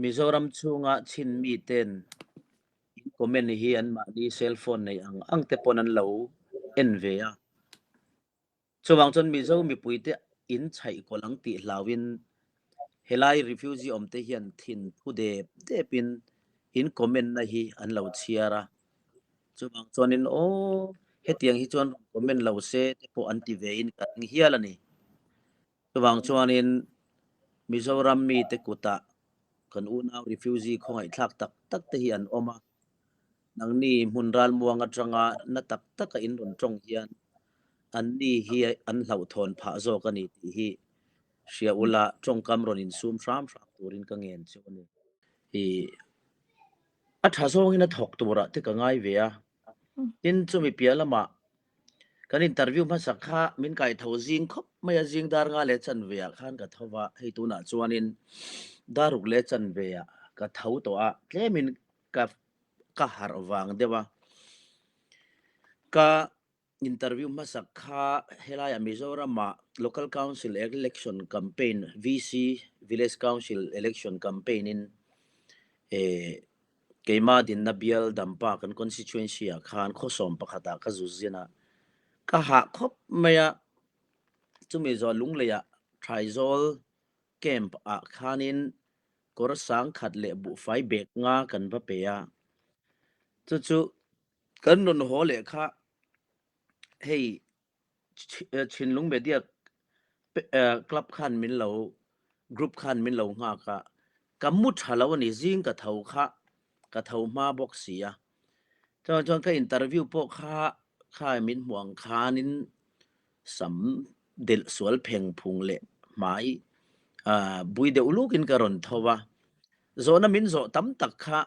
Mizoram chunga chin mi ten comment hi an ma ni cell phone nei ang te pon an lo en ve a chuwang chon mizo mi puite in chai ko lang ti hlawin helai refugee om te hian thin thu de pin in comment na hi an lo chiara chuwang chon in o hetiang hi chon comment lo se te po anti ve in ka hiala ni chuwang chon in Mizoram mi te kuta kan una refugee khongai thlak tak te hi an oma nang ni munral muang atanga na tak in ron tong hian an ni hi an hlau thon pha zo ka ni ti hi sia ula tong kam ron in sum ram turin ka ngen chu ni hi a tha zong in a thok tura te ka ngai ve a tin chu mi pialama kan interview ma sakha min kai tho jing khop mai a jing dar nga le chan ve a khan ka thowa hei tu na chuanin daruk le chan ve a ka thau to a tlemin ka har wang dewa ka interview ma sakha helaya Mizoram ma local council election campaign VC village council election campaign in keima din na bial dampa kan constituency a khan khosom pakhata ka zuzina ka ha khop maya chumi zo lungleya trizol camp a khanin kor sang khat le bu fai bek nga kan ba pe ya chu kan non ho le kha hei chin lung be dia club khan min lo group khan min lo nga ka kamut halo ni jing ka thau kha ka thau ma box sia chon ka interview po kha min huang khanin sam del sual pheng phung le mai bui de ulukin karon thowa zona min zo tam tak kha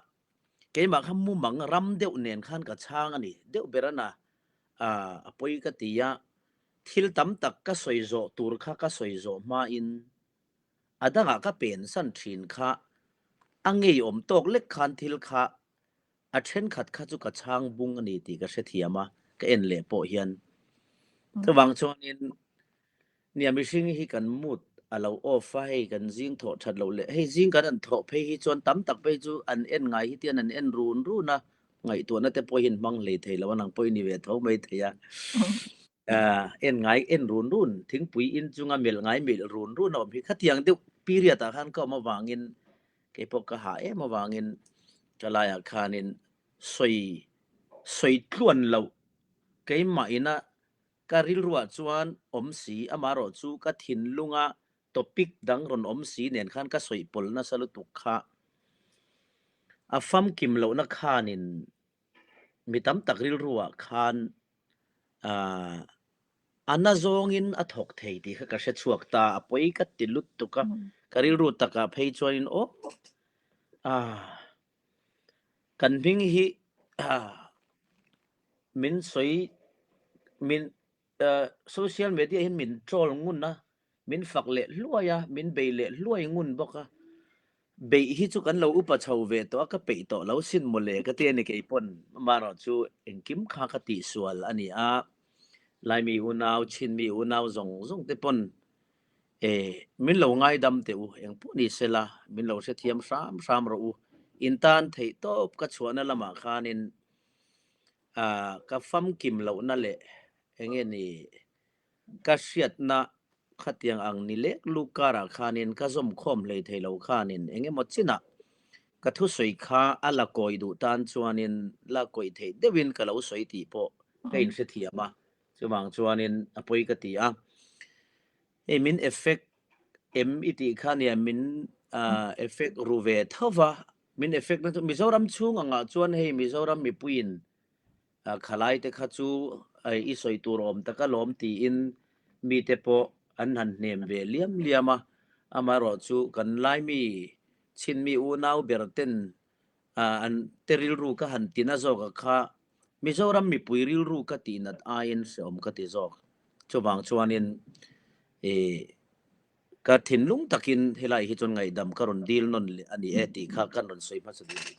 keima kham mu mang ram deuh nen khan ka chang ani deuh berana apoi ka tia thil tam tak ka soizo tur kha ka soizo ma in adanga ka pen san thin kha angei om tok lek khan thil kha a then khat kha chu ka chang bung ani ti ka se thiama ka en le po hian tawang chon in niam hring hi kan mut alo off hai kan jing tho that lo le hei jing kan an tho phe hi chon tam tak pe chu an en ngai hi tian an en run ru na ngai to na te po hin mang le thei lo nang poi ni ve tho mai theya en ngai en run thing pui in chunga mel ngai mel run om hi khatiang de period a khan ko ma wangin ke pok ka ha ma wangin kalaya khanin soi tluan lo ke ma ina karil ruwa chuan omsi amaro chu ka thin lunga topic dang ron omsi nen khan ka soi pol na salu tukha afam kim lo na khanin mitam takril ruwa khan anazongin athok thei ti kha ka se chuak ta apoi ka tilut tuka karil ru taka phei chuanin o kan bing hi min soi min social media hin min troll ngun na min fakle hluaya min beile hluai ngun boka be hi chu kan lo upa chho ve to ka pe to lo sin mole ka te ni ke pon maro chu engkim kha ka ti sual ani a lai mi unaw chin mi unaw zong te pon min lo ngai dam te u eng pu ni sela min lo se thiam sam ro u intan thei top ka chuana lama khanin ka fam kim lo na le enge ni ka hriat na khatiang ang ni le lukara khanin ka zom khom le theilo khanin enge mochina ka thu soi kha ala koi du tan chuanin la koi the dewin ka lo soi ti po kein se thiama chuwang chuanin apoi ka ti a min effect iti khania min effect ruve thova min effect na Mizoram chung anga chuan hei Mizoram mi puin khalai te kha chu i soi turom taka lom ti in mi te po an han nem ve liama amaro chu kan lai mi chin mi u nau berten an teril ru ka han tina zo ka kha Mizoram mi puiril ru ka tinat ain som ka ti zo chuwang chuanin ka thin lung takin helai hi chon ngai dam karon dil non ani eti kha kan ron soi pha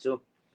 chu